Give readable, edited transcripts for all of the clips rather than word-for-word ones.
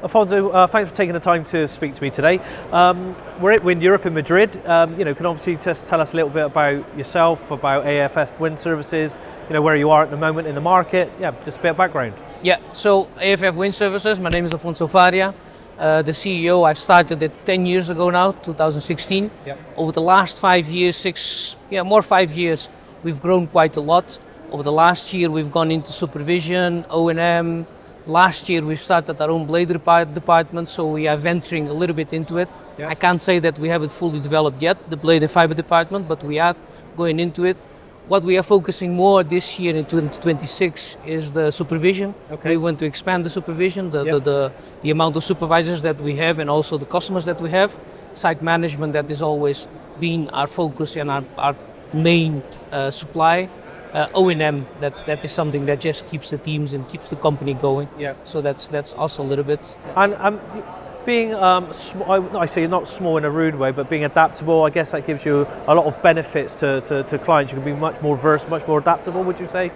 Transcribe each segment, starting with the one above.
Afonso, thanks for taking the time to speak to me today. We're at WindEurope in Madrid. Can obviously just tell us a little bit about yourself, about AFF Windservices, where you are at the moment in the market. Yeah, just a bit of background. Yeah, so AFF Windservices, my name is Afonso Faria. The CEO, I've started it 10 years ago now, 2016. Yep. Over the last 5 years, 5 years, we've grown quite a lot. Over the last year, we've gone into supervision, O&M. Last year, we've started our own blade department, so we are venturing a little bit into it. Yep. I can't say that we have it fully developed yet, the blade and fiber department, but we are going into it. What we are focusing more this year in 2026 is the supervision. Okay. We want to expand the supervision, the amount of supervisors that we have and also the customers that we have. Site management, that has always been our focus and our main supply. O&M, that is something that just keeps the teams and keeps the company going. Yeah. So that's also a little bit. And being, I say not small in a rude way, but being adaptable, I guess that gives you a lot of benefits to clients. You can be much more versed, much more adaptable, would you say?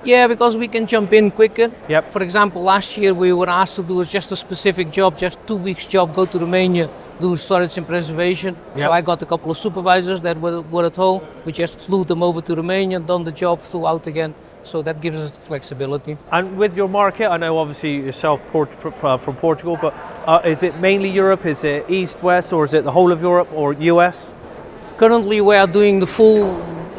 Yeah, because we can jump in quicker. Yep. For example, last year we were asked to do just a specific job, just 2 weeks job, go to Romania, do storage and preservation. Yep. So I got a couple of supervisors that were at home. We just flew them over to Romania, done the job, flew out again. So that gives us flexibility. And with your market, I know obviously yourself from Portugal, but is it mainly Europe? Is it East, West, or is it the whole of Europe or US? Currently we are doing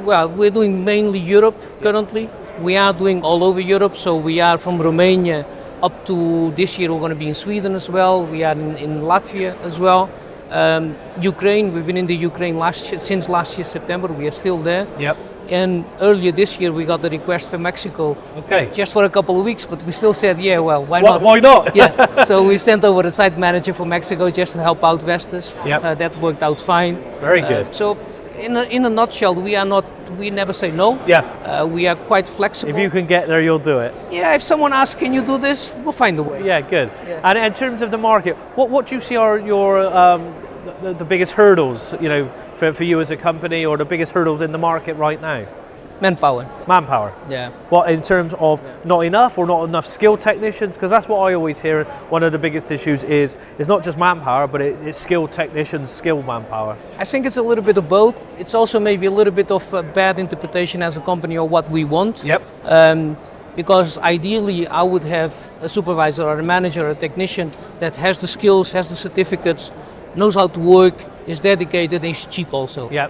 we're doing mainly Europe currently. We are doing all over Europe, so we are from Romania up to this year we're going to be in Sweden as well. We are in Latvia as well. Ukraine, we've been in the Ukraine since last year September. We are still there. Yep. And earlier this year we got a request from Mexico. Okay. Just for a couple of weeks, but we still said, yeah, well, why not? Why not? Yeah. So we sent over a site manager for Mexico just to help out Vestas. Yep. That worked out fine. Very good. So in a nutshell, we never say no. Yeah. We are quite flexible. If you can get there, you'll do it. Yeah, if someone asks, can you do this? We'll find a way. Yeah, good. Yeah. And in terms of the market, what do you see are the biggest hurdles, for you as a company, or the biggest hurdles in the market right now? Manpower. Manpower? Yeah. What, in terms of not enough or not enough skilled technicians? Because that's what I always hear. One of the biggest issues is it's not just manpower, but it's skilled technicians, skilled manpower. I think it's a little bit of both. It's also maybe a little bit of a bad interpretation as a company of what we want. Yep. Because ideally I would have a supervisor or a manager or a technician that has the skills, has the certificates, knows how to work, is dedicated, and is cheap also. Yeah.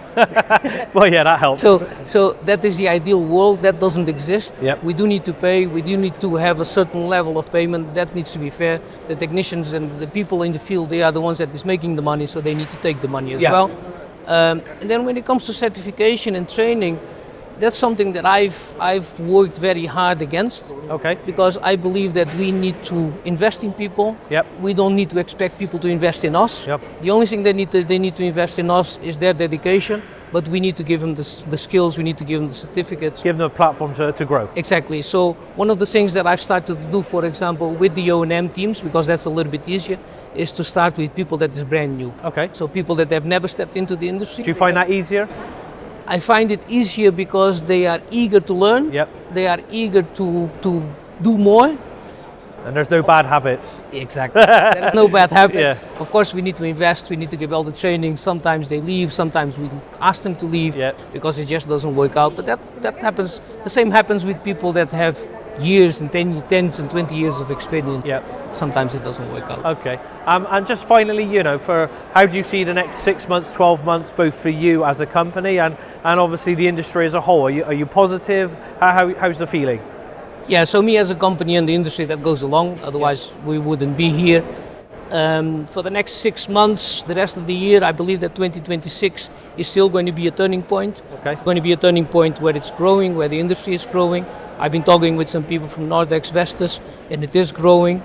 Well, yeah, that helps. So that is the ideal world. That doesn't exist. Yep. We do need to pay. We do need to have a certain level of payment. That needs to be fair. The technicians and the people in the field, they are the ones that is making the money, so they need to take the money as well. And then when it comes to certification and training, that's something that I've worked very hard against. Okay. Because I believe that we need to invest in people. Yep. We don't need to expect people to invest in us. Yep. The only thing they need to invest in us is their dedication. But we need to give them the skills. We need to give them the certificates. Give them a platform to grow. Exactly. So one of the things that I've started to do, for example, with the O&M teams, because that's a little bit easier, is to start with people that is brand new. Okay. So people that have never stepped into the industry. Do you find that easier? I find it easier because they are eager to learn. Yep. They are eager to do more. And there's no bad habits. Exactly. There's no bad habits. Yeah. Of course, we need to invest. We need to give all the training. Sometimes they leave. Sometimes we ask them to leave because it just doesn't work out. But that happens. The same happens with people that have years and 10 and 20 years of experience. Yep. Sometimes it doesn't work out. Okay. And just finally, for how do you see the next 6 months, 12 months, both for you as a company and obviously the industry as a whole? Are you positive? How's the feeling? Yeah, so me as a company and the industry that goes along, otherwise we wouldn't be here. For the next 6 months, the rest of the year, I believe that 2026 is still going to be a turning point. Okay. It's going to be a turning point where it's growing, where the industry is growing. I've been talking with some people from Nordex Vestas, and it is growing.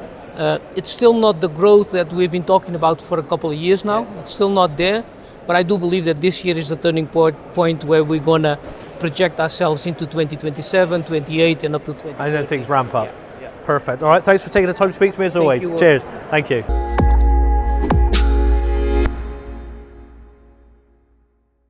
It's still not the growth that we've been talking about for a couple of years now. It's still not there, but I do believe that this year is the turning point where we're going to project ourselves into 2027, 28, and up to 2030. And then things ramp up. Yeah. Perfect. All right, thanks for taking the time to speak to me as always. You. Cheers. Thank you.